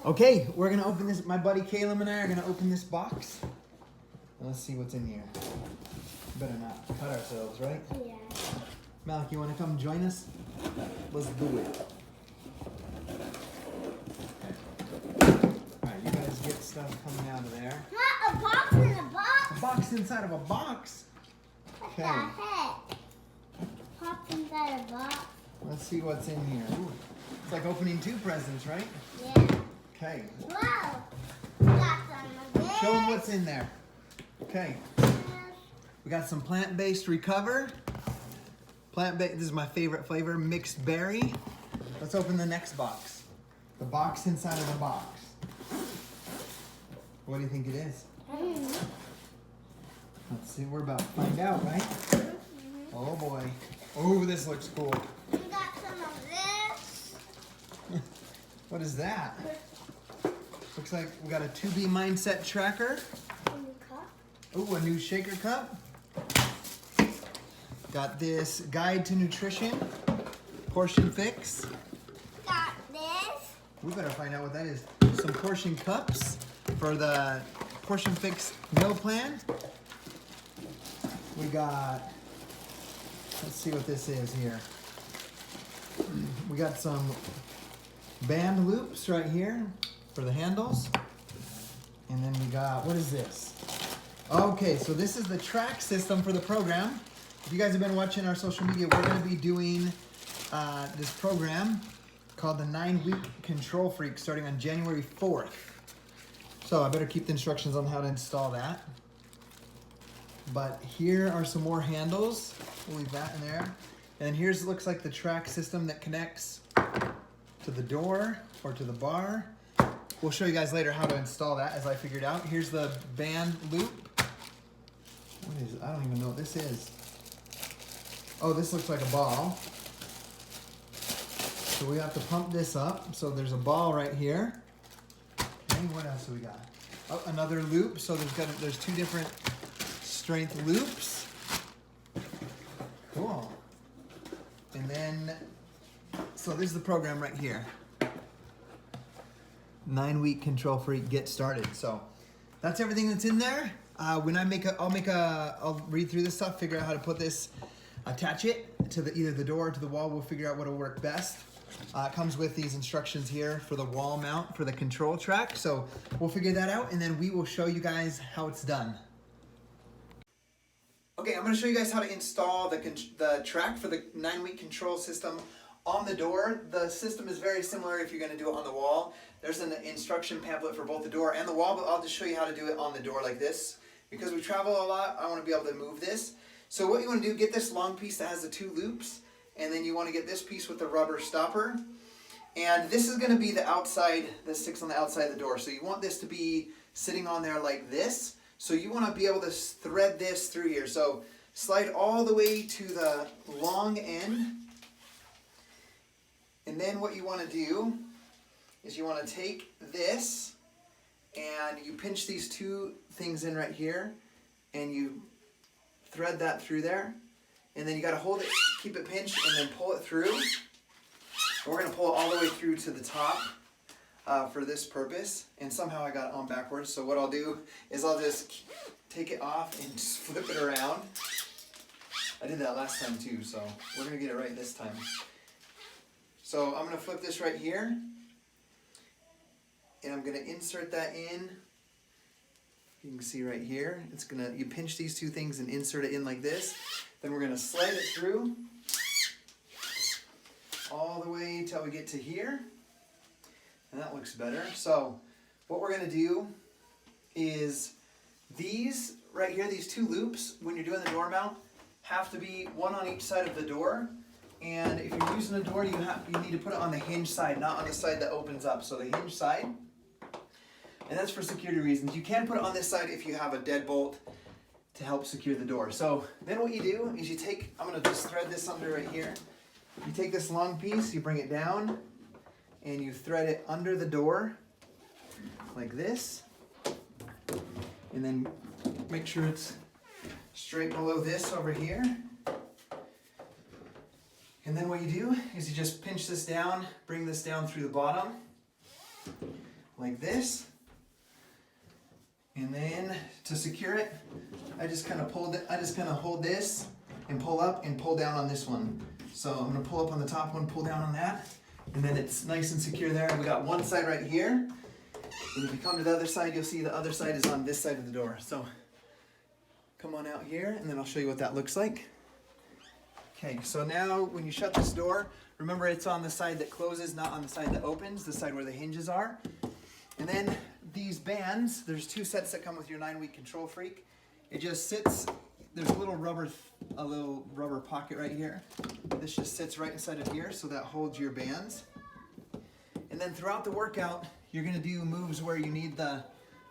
Okay, we're gonna open this. My buddy Caleb and I are gonna open this box. And let's see what's in here. Better not cut ourselves, right? Yeah. Malik, you wanna come join us? Let's do it. Alright, you guys get stuff coming out of there. What? A box in a box? A box inside of a box? What the heck? Box inside a box? Let's see what's in here. Ooh, it's like opening two presents, right? Yeah. Okay. Whoa. We got some of this. Show them what's in there. Okay. We got some plant-based Recover. Plant-based, this is my favorite flavor, mixed berry. Let's open the next box. The box inside of the box. What do you think it is? Let's see, we're about to find out, right? Oh boy. Oh, this looks cool. We got some of this. What is that? Looks like we got a 2B Mindset tracker. Ooh, a new shaker cup. Got this Guide to Nutrition, Portion Fix. Got this. We better find out what that is. Some portion cups for the Portion Fix meal plan. We got, let's see what this is here. We got some band loops right here for the handles. And then we got, what is this? Okay, so this is the track system for the program. If you guys have been watching our social media, we're going to be doing this program called the 9-Week Control Freak starting on January 4th. So I better keep the instructions on how to install that. But here are some more handles. We'll leave that in there. And here's looks like the track system that connects to the door or to the bar. We'll show you guys later how to install that as I figured out. Here's the band loop. What is it? I don't even know what this is. Oh, this looks like a ball. So we have to pump this up. So there's a ball right here. Okay, what else do we got? Oh, another loop. So there's two different strength loops. Cool. And then, so this is the program right here. 9-Week Control Freak, get started. So that's everything that's in there. When I'll read through this stuff, figure out how to put this, attach it to either the door or to the wall. We'll figure out what will work best. It comes with these instructions here for the wall mount for the control track. So we'll figure that out and then we will show you guys how it's done. Okay, I'm going to show you guys how to install the track for the 9-Week control system on the door. The system is very similar if you're going to do it on the wall. There's an instruction pamphlet for both the door and the wall, but I'll just show you how to do it on the door like this. Because we travel a lot, I want to be able to move this. So what you want to do, get this long piece that has the two loops, and then you want to get this piece with the rubber stopper. And this is going to be the outside, that sticks on the outside of the door. So you want this to be sitting on there like this. So you want to be able to thread this through here. So slide all the way to the long end. And then what you want to do is you want to take this and you pinch these two things in right here and you thread that through there. And then you got to hold it, keep it pinched, and then pull it through. And we're going to pull it all the way through to the top for this purpose. And somehow I got it on backwards. So what I'll do is I'll just take it off and just flip it around. I did that last time too, so we're going to get it right this time. So I'm going to flip this right here. And I'm going to insert that in. You can see right here. You pinch these two things and insert it in like this. Then we're going to slide it through all the way till we get to here. And that looks better. So what we're going to do is these right here, these two loops, when you're doing the door mount, have to be one on each side of the door. And if you're using a door, you need to put it on the hinge side, not on the side that opens up. So the hinge side. And that's for security reasons. You can put it on this side if you have a deadbolt to help secure the door. So then what you do is you take, I'm going to just thread this under right here. You take this long piece, you bring it down, and you thread it under the door like this. And then make sure it's straight below this over here. And then what you do is you just pinch this down, bring this down through the bottom, like this. And then to secure it, I just kind of hold this and pull up and pull down on this one. So I'm gonna pull up on the top one, pull down on that, and then it's nice and secure there. We got one side right here. And if you come to the other side, you'll see the other side is on this side of the door. So come on out here and then I'll show you what that looks like. Okay, so now when you shut this door, remember it's on the side that closes, not on the side that opens, the side where the hinges are. And then these bands, there's 2 sets that come with your 9-week Control Freak. It just sits, there's a little rubber pocket right here. This just sits right inside of here, so that holds your bands. And then throughout the workout, you're gonna do moves where you need the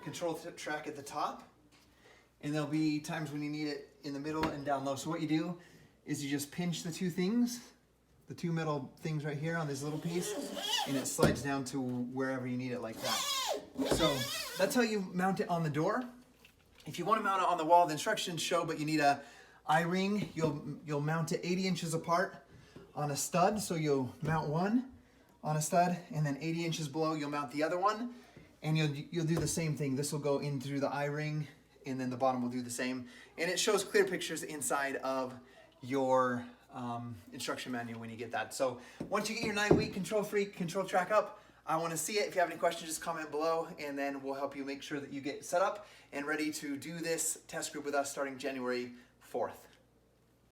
control track at the top. And there'll be times when you need it in the middle and down low. So what you do is you just pinch the 2 things, the 2 middle things right here on this little piece, and it slides down to wherever you need it like that. So that's how you mount it on the door. If you want to mount it on the wall, the instructions show, but you need a I-ring. You'll mount it 80 inches apart on a stud. So you'll mount one on a stud, and then 80 inches below you'll mount the other one, and you'll do the same thing. This will go in through the I-ring, and then the bottom will do the same. And it shows clear pictures inside of your instruction manual when you get that. So once you get your 9-week Control Freak control track up, I want to see it. If you have any questions, just comment below, and then we'll help you make sure that you get set up and ready to do this test group with us starting January 4th.